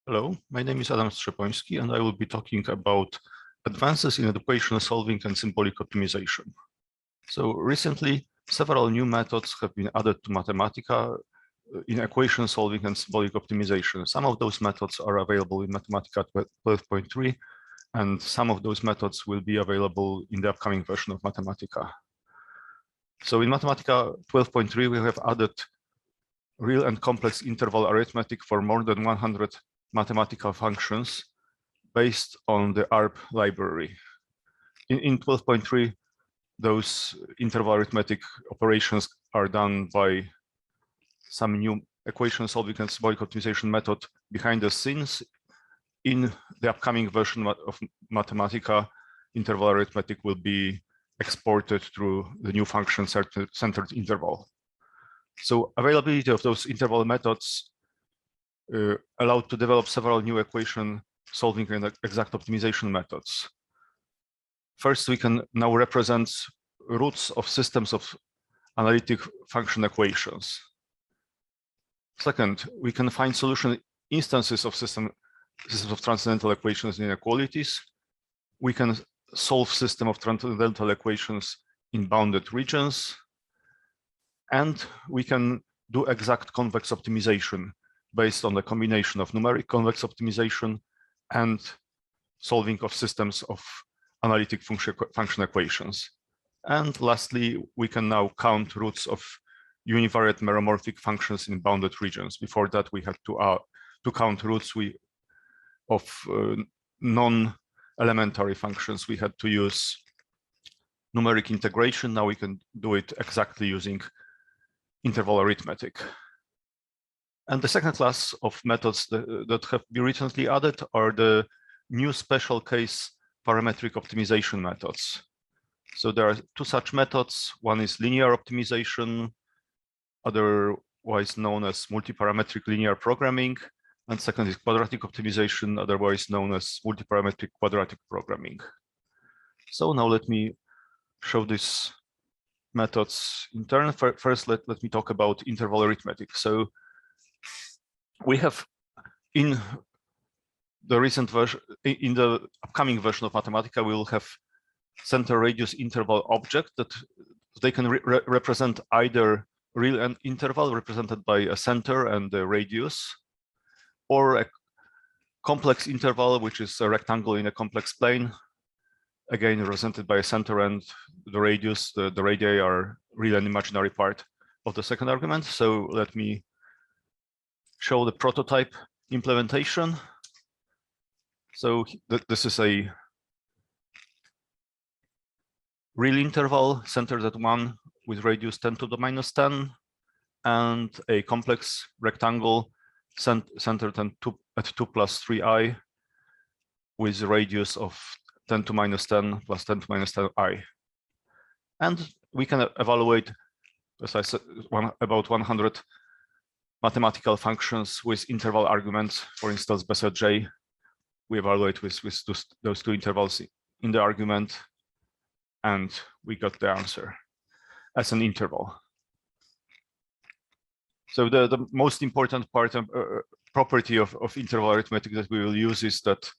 Hello, my name is Adam Strzepoński, and I will be talking about advances in equation solving and symbolic optimization. So recently, several new methods have been added to Mathematica in equation solving and symbolic optimization. Some of those methods are available in Mathematica 12.3, and some of those methods will be available in the upcoming version of Mathematica. So in Mathematica 12.3, we have added real and complex interval arithmetic for more than 100 mathematical functions based on the ARP library. In 12.3, those interval arithmetic operations are done by some new equation solving and symbolic optimization method behind the scenes. In the upcoming version of Mathematica, interval arithmetic will be exported through the new function-centered interval. So availability of those interval methods allowed to develop several new equation solving and exact optimization methods. First, we can now represent roots of systems of analytic function equations. Second, we can find solution instances of systems of transcendental equations and inequalities. We can solve system of transcendental equations in bounded regions. And we can do exact convex optimization based on the combination of numeric convex optimization and solving of systems of analytic function equations. And lastly, we can now count roots of univariate meromorphic functions in bounded regions. Before that, we had to count roots of non-elementary functions. We had to use numeric integration. Now we can do it exactly using interval arithmetic. And the second class of methods that have been recently added are the new special case parametric optimization methods. So there are two such methods. One is linear optimization, otherwise known as multiparametric linear programming. And second is quadratic optimization, otherwise known as multiparametric quadratic programming. So now let me show these methods in turn. First, let me talk about interval arithmetic. So we have in the recent version, in the upcoming version of Mathematica, we will have center radius interval object that they can represent either real interval represented by a center and the radius, or a complex interval, which is a rectangle in a complex plane, again represented by a center and the radius. The radii are real and imaginary part of the second argument. So let me show the prototype implementation. So this is a real interval centered at 1 with radius 10 to the minus 10, and a complex rectangle centered at 2 plus 3i with radius of 10 to minus 10 plus 10 to minus 10i. And we can evaluate, as I said, about 100 mathematical functions with interval arguments. For instance, Bessel J, we evaluate with those two intervals in the argument, and we got the answer as an interval. So the most important part of property of interval arithmetic that we will use is that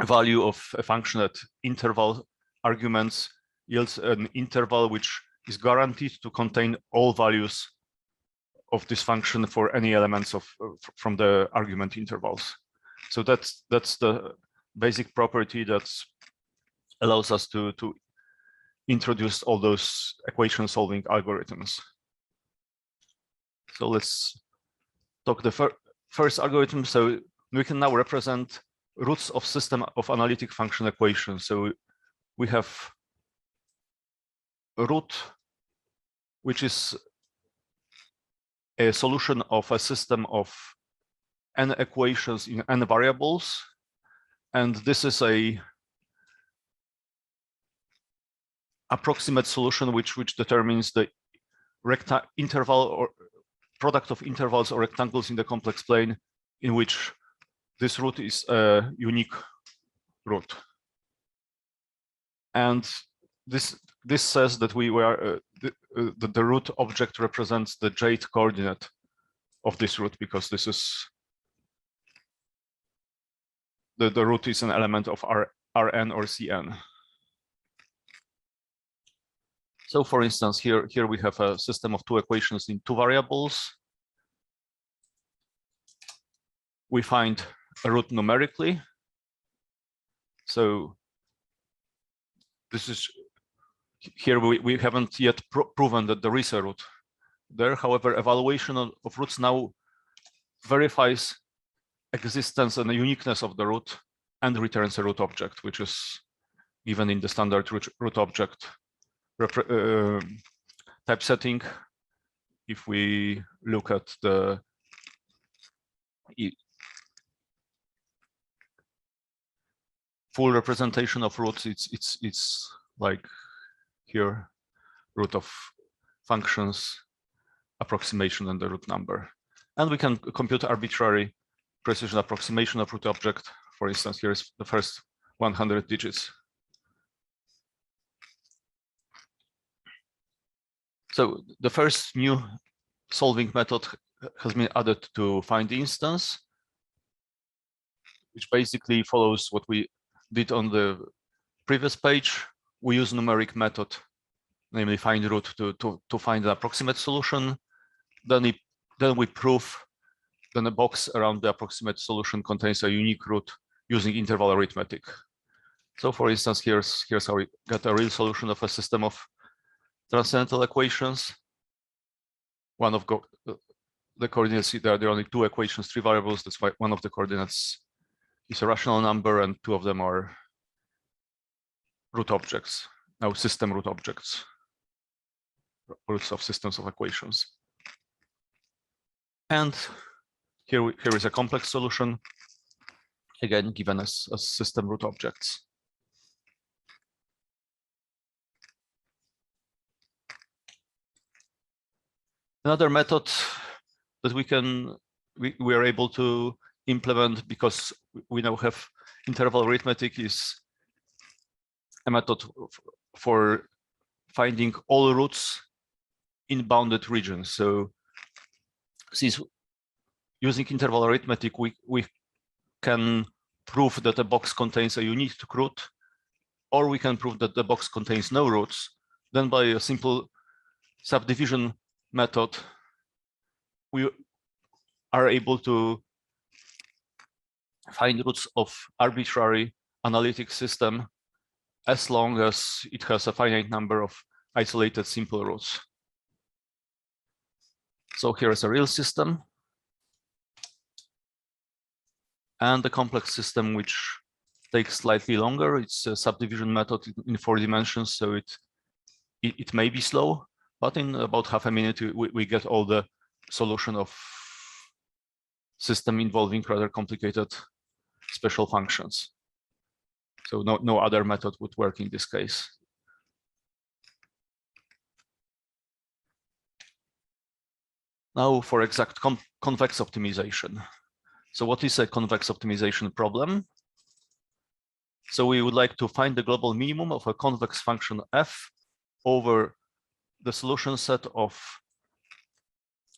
value of a function at interval arguments yields an interval which is guaranteed to contain all values of this function for any elements from the argument intervals. So that's the basic property that allows us to introduce all those equation solving algorithms. So let's talk the first algorithm. So we can now represent roots of system of analytic function equations. So we have a root, which is a solution of a system of n equations in n variables. And this is a approximate solution which determines the interval or product of intervals or rectangles in the complex plane in which this root is a unique root. And this says that the root object represents the jth coordinate of this root, because this is the root is an element of Rn or Cn. So for instance, here we have a system of two equations in two variables. We find a root numerically. So this is, here we haven't yet proven that there is a root there. However, evaluation of roots now verifies existence and the uniqueness of the root and returns a root object, which is given in the standard root object typesetting. If we look at the full representation of roots, it's like here, root of functions, approximation, and the root number. And we can compute arbitrary precision approximation of root object. For instance, here is the first 100 digits. So the first new solving method has been added to find the instance, which basically follows what we did on the previous page. We use numeric method, namely find root, to find the approximate solution. Then we prove then a box around the approximate solution contains a unique root using interval arithmetic. So for instance, here's how we get a real solution of a system of transcendental equations. One of the coordinates, there are only two equations, three variables. That's why one of the coordinates is a rational number and two of them are root objects. Now system root objects, roots of systems of equations. And here is a complex solution, again given as system root objects. Another method that we are able to implement, because we now have interval arithmetic, is a method for finding all roots in bounded regions. So since using interval arithmetic, we can prove that a box contains a unique root, or we can prove that the box contains no roots. Then by a simple subdivision method, we are able to find roots of arbitrary analytic system as long as it has a finite number of isolated simple roots. So here is a real system and a complex system which takes slightly longer. It's a subdivision method in 4 dimensions, so it may be slow, but in about half a minute we get all the solution of system involving rather complicated special functions. So no other method would work in this case. Now for exact convex optimization. So what is a convex optimization problem? So we would like to find the global minimum of a convex function f over the solution set of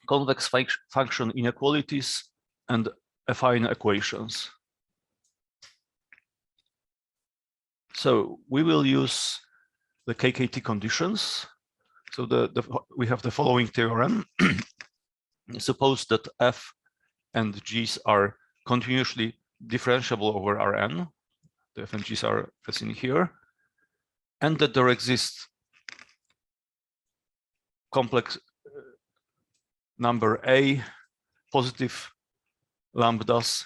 convex function inequalities and affine equations. So we will use the KKT conditions. So we have the following theorem. Suppose that f and g's are continuously differentiable over Rn. The f and g's are as in here, and that there exists complex number a, positive lambdas,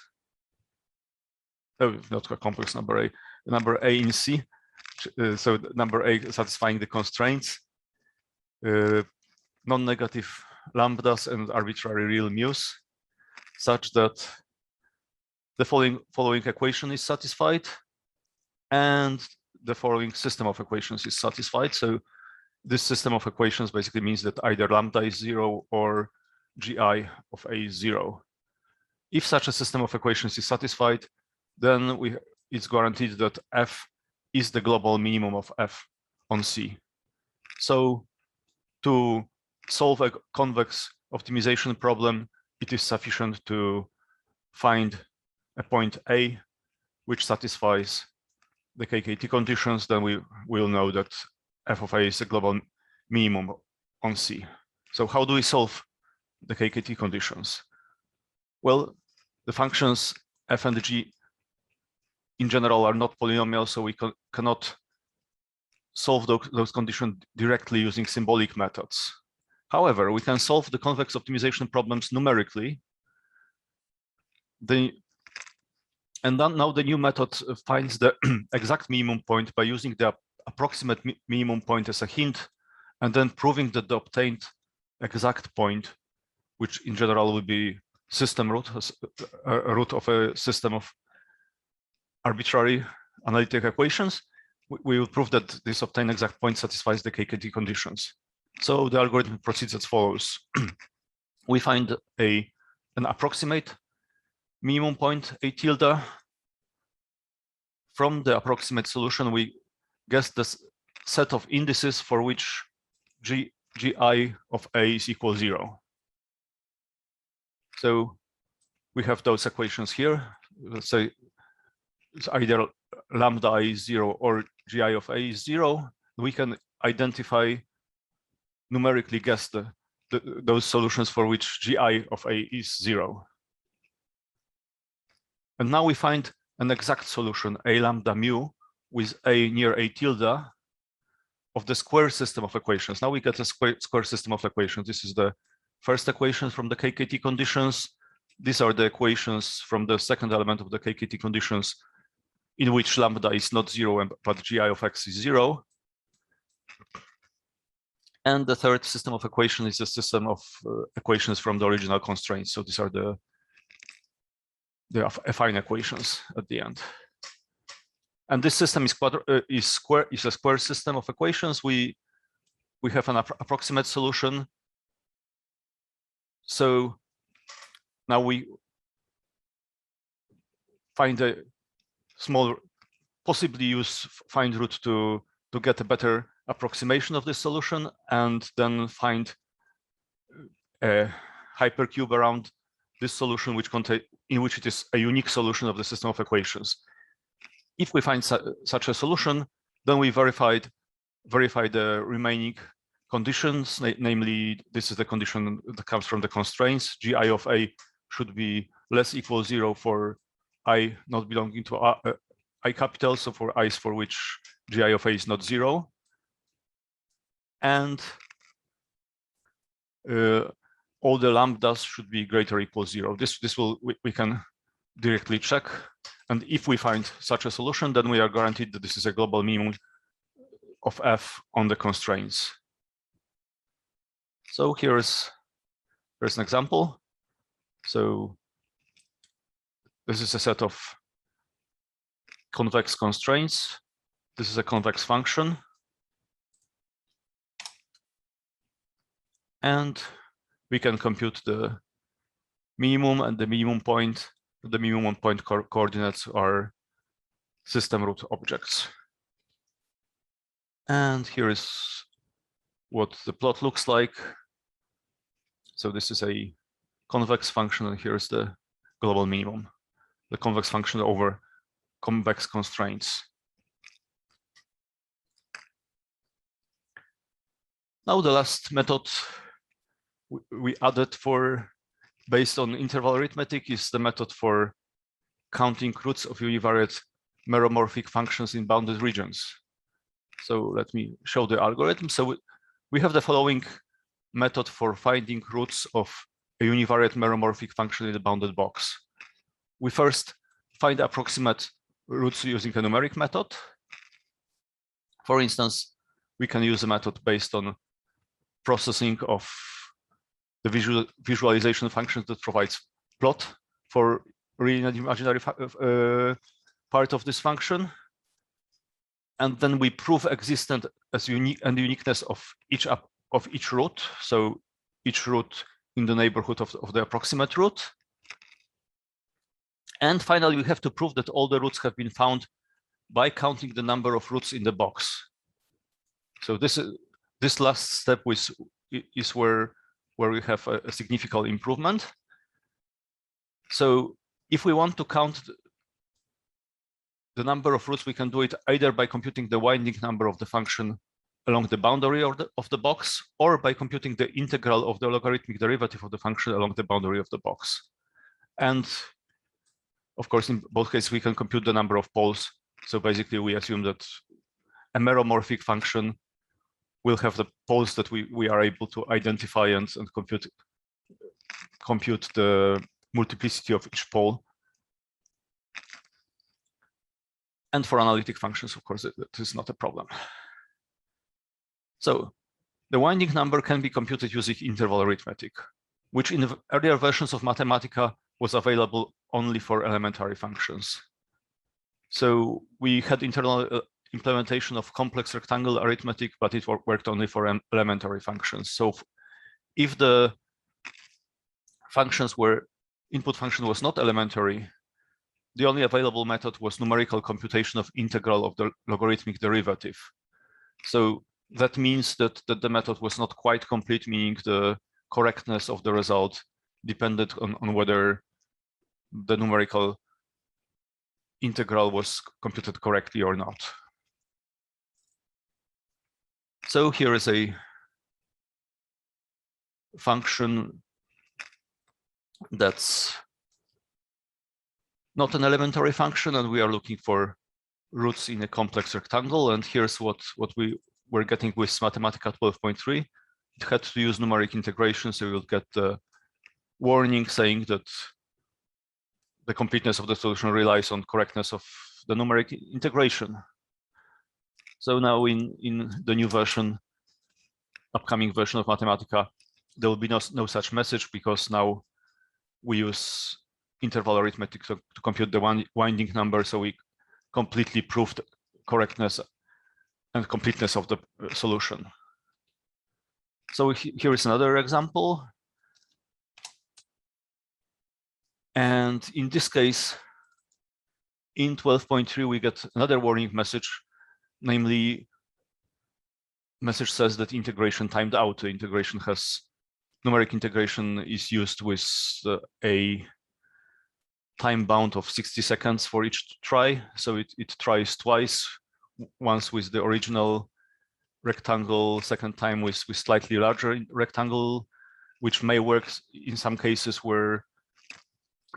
not a complex number a in C, so number a satisfying the constraints, non-negative lambdas and arbitrary real mu's, such that the following equation is satisfied and the following system of equations is satisfied. So this system of equations basically means that either lambda is 0 or gi of a is 0. If such a system of equations is satisfied, then it's guaranteed that f is the global minimum of f on C. So to solve a convex optimization problem, it is sufficient to find a point A which satisfies the KKT conditions, then we will know that f of a is a global minimum on C. So how do we solve the KKT conditions? Well, the functions f and g in general are not polynomials, so we cannot solve those conditions directly using symbolic methods. However, we can solve the convex optimization problems numerically. And then now the new method finds the exact minimum point by using the approximate minimum point as a hint, and then proving that the obtained exact point, which in general will be system root, a root of a system of arbitrary analytic equations, we will prove that this obtained exact point satisfies the KKT conditions. So the algorithm proceeds as follows. We find an approximate minimum point, a tilde. From the approximate solution, we guess the set of indices for which gi of a is equal 0. So we have those equations here. Let's say it's either lambda I is 0 or gi of a is 0. We can identify, numerically guess those solutions for which gi of a is 0. And now we find an exact solution, a lambda mu, with a near a tilde of the square system of equations. Now we get a square system of equations. This is the first equation from the KKT conditions. These are the equations from the second element of the KKT conditions, in which lambda is not 0, but gi of x is 0. And the third system of equations is a system of equations from the original constraints. So these are the affine equations at the end. And this system is a square system of equations. We have an approximate solution. So now we find a small, possibly use find root to get a better approximation of this solution, and then find a hypercube around this solution, in which it is a unique solution of the system of equations. If we find such a solution, then we verify the remaining conditions, namely, this is the condition that comes from the constraints. Gi of a should be less equal 0 for I not belonging to I capital, so for i's for which gi of a is not 0. And all the lambdas should be greater or equal 0. We can directly check. And if we find such a solution, then we are guaranteed that this is a global minimum of f on the constraints. So here's an example. So this is a set of convex constraints. This is a convex function. And we can compute the minimum and the minimum point. The minimum point coordinates are system root objects. And here is what the plot looks like. So this is a convex function, and here's the global minimum, the convex function over convex constraints. Now the last method we added based on interval arithmetic is the method for counting roots of univariate meromorphic functions in bounded regions. So let me show the algorithm. So we have the following method for finding roots of a univariate meromorphic function in the bounded box. We first find approximate roots using a numeric method. For instance, we can use a method based on processing of the visualization functions that provides plot for real and imaginary part of this function. And then we prove existence as uniqueness of each root. So each root in the neighborhood of the approximate root. And finally, we have to prove that all the roots have been found by counting the number of roots in the box. So this last step is where we have a significant improvement. So if we want to count the number of roots, we can do it either by computing the winding number of the function along the boundary of the box, or by computing the integral of the logarithmic derivative of the function along the boundary of the box. And of course, in both cases, we can compute the number of poles. So basically, we assume that a meromorphic function will have the poles that we are able to identify and compute the multiplicity of each pole. And for analytic functions, of course, that is not a problem. So the winding number can be computed using interval arithmetic, which in the earlier versions of Mathematica was available only for elementary functions. So we had internal implementation of complex rectangle arithmetic, but it worked only for elementary functions. So if the input function was not elementary, the only available method was numerical computation of integral of the logarithmic derivative. So that means that the method was not quite complete, meaning the correctness of the result depended on whether the numerical integral was computed correctly or not. So here is a function that's not an elementary function, and we are looking for roots in a complex rectangle. And here's what we were getting with Mathematica 12.3. It had to use numeric integration, so you'll get the warning saying that the completeness of the solution relies on correctness of the numeric integration. So now in the new version, upcoming version of Mathematica, there will be no such message, because now we use interval arithmetic to compute the winding number, so we completely proved correctness and completeness of the solution. So here is another example. And in this case, in 12.3, we get another warning message, namely, message says that integration timed out. The integration numeric integration is used with a time bound of 60 seconds for each try. So it tries twice, once with the original rectangle, second time with slightly larger rectangle, which may work in some cases where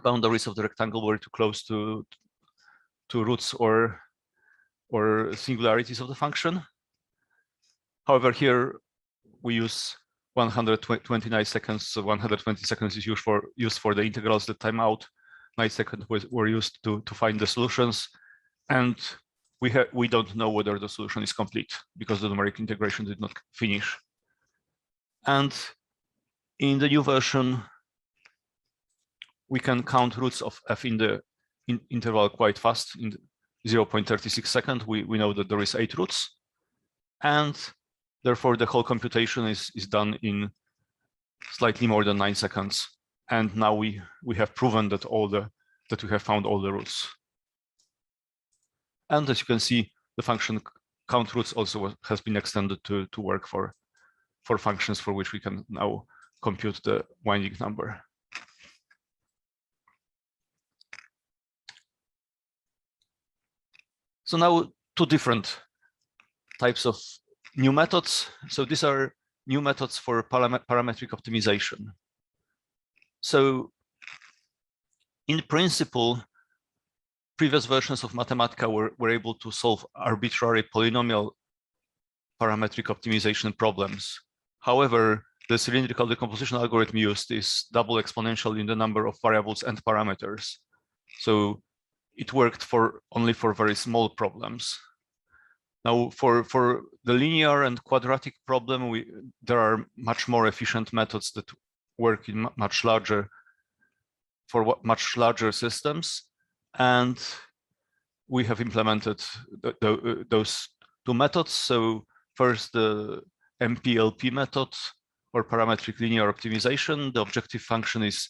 boundaries of the rectangle were too close to roots or singularities of the function. However, here we use 129 seconds, so 120 seconds is used for the integrals that time out. 9 seconds were used to find the solutions, and we don't know whether the solution is complete because the numeric integration did not finish. And in the new version, we can count roots of f in the interval quite fast. In 0.36 seconds, we know that there is 8 roots, and therefore the whole computation is done in slightly more than 9 seconds. And now we have proven that we have found all the roots. And as you can see, the function count roots also has been extended to work for functions for which we can now compute the winding number. So now 2 different types of new methods. So these are new methods for parametric optimization. So in principle, previous versions of Mathematica were able to solve arbitrary polynomial parametric optimization problems. However, the cylindrical decomposition algorithm used is double exponential in the number of variables and parameters. So it worked only for very small problems. Now, for the linear and quadratic problem, there are much more efficient methods that work in much larger systems, and we have implemented those 2 methods. So first, the MPLP method, or parametric linear optimization. The objective function is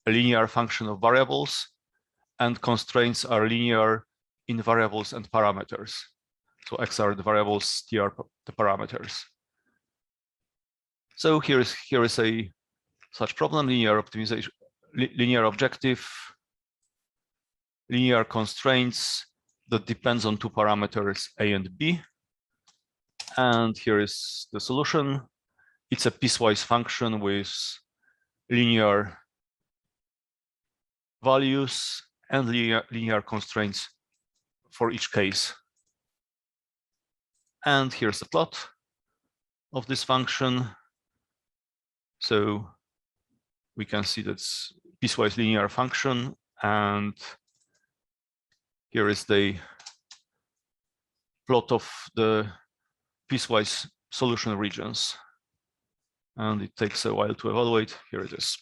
a linear function of variables, and constraints are linear in variables and parameters. So X are the variables, T are the parameters. So here is a such problem: linear optimization, linear objective, linear constraints, that depends on two parameters, A and B. And here is the solution. It's a piecewise function with linear values and linear constraints for each case. And here's the plot of this function. So we can see that's piecewise linear function, and here is the plot of the piecewise solution regions. And it takes a while to evaluate. Here it is.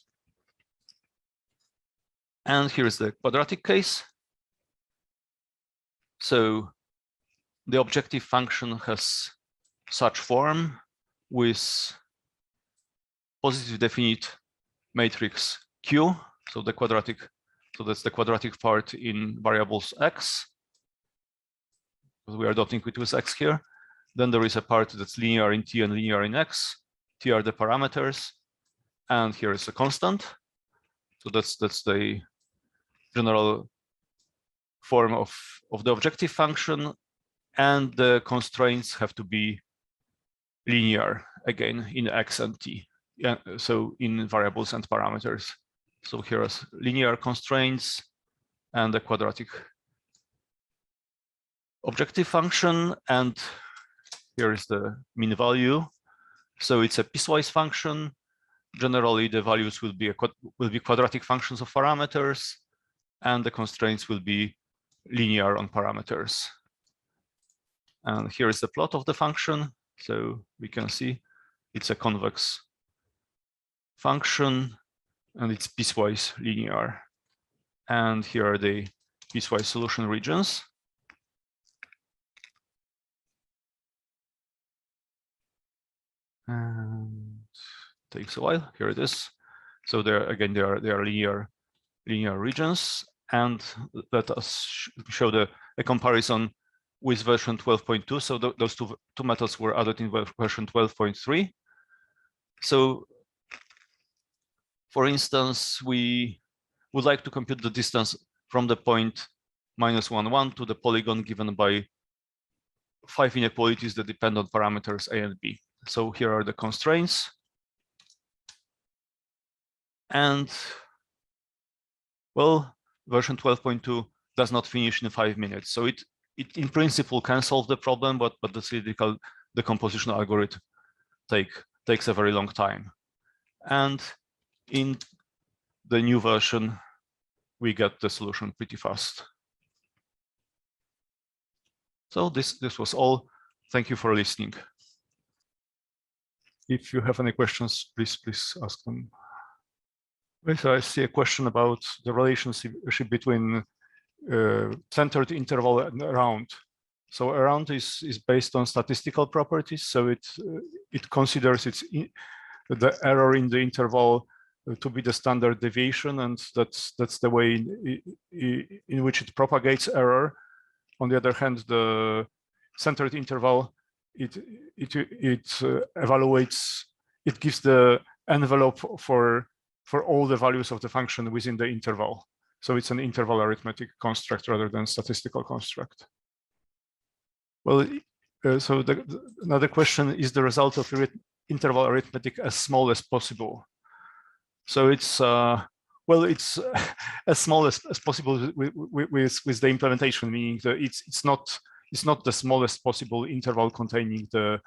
And here is the quadratic case. So the objective function has such form with positive definite matrix Q. So the quadratic, so that's the quadratic part in variables X. We are dotting it with X here. Then there is a part that's linear in T and linear in X. T are the parameters, and here is a constant. So that's the general form of the objective function, and the constraints have to be linear again in X and T. Yeah, so in variables and parameters. So here are linear constraints and the quadratic objective function, and here is the mean value. So it's a piecewise function. Generally, the values will be quadratic functions of parameters, and the constraints will be linear on parameters. And here is the plot of the function. So we can see it's a convex function, and it's piecewise linear. And here are the piecewise solution regions. And takes a while. Here it is. So there again, they are linear regions, and let us show a comparison with version 12.2. So those two methods were added in version 12.3. So, for instance, we would like to compute the distance from the point -1, 1 to the polygon given by 5 inequalities that depend on parameters A and B. So here are the constraints. And, well, version 12.2 does not finish in 5 minutes. So it in principle can solve the problem, but the theoretical decomposition algorithm takes a very long time. And in the new version, we get the solution pretty fast. So this was all. Thank you for listening. If you have any questions, please ask them. So I see a question about the relationship between centered interval and around. So around is based on statistical properties. So it considers the error in the interval to be the standard deviation, and that's the way in which it propagates error. On the other hand, the centered interval it evaluates, it gives the envelope for all the values of the function within the interval. So it's an interval arithmetic construct rather than statistical construct. Well, so another question is the result of interval arithmetic as small as possible. So it's well, it's as small as possible with the implementation, meaning that it's not the smallest possible interval containing the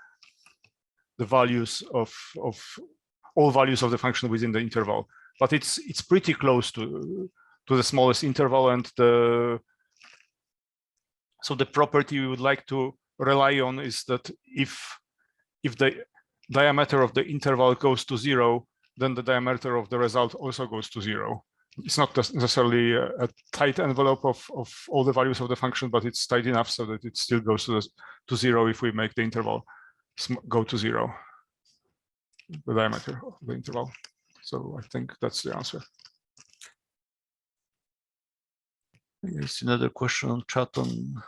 values of all values of the function within the interval, but it's pretty close to the smallest interval. And so the property we would like to rely on is that if the diameter of the interval goes to 0, then the diameter of the result also goes to 0. It's not necessarily a tight envelope of all the values of the function, but it's tight enough so that it still goes to 0 if we make the interval go to 0, the diameter of the interval. So I think that's the answer. Here's another question on chat on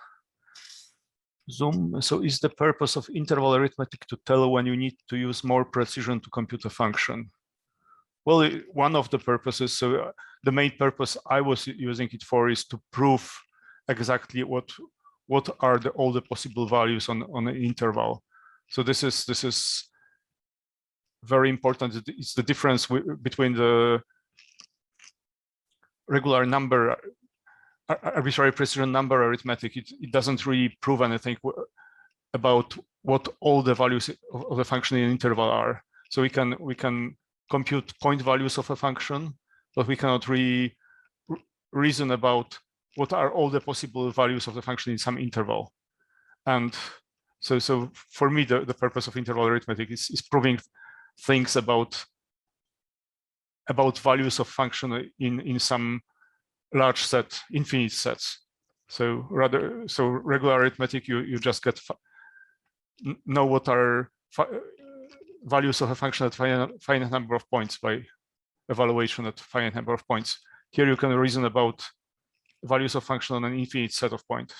Zoom. So is the purpose of interval arithmetic to tell when you need to use more precision to compute a function? Well, one of the purposes, so the main purpose I was using it for is to prove exactly what what are all the possible values on an interval. So this is very important. It's the difference between the regular number, arbitrary precision number arithmetic. It doesn't really prove anything about what all the values of the function in an interval are. So we can compute point values of a function, but we cannot really reason about what are all the possible values of the function in some interval. And so for me, the purpose of interval arithmetic is proving things about values of function in some large set, infinite sets. So regular arithmetic, you just know what are values of a function at finite number of points by evaluation at finite number of points. Here you can reason about values of function on an infinite set of points.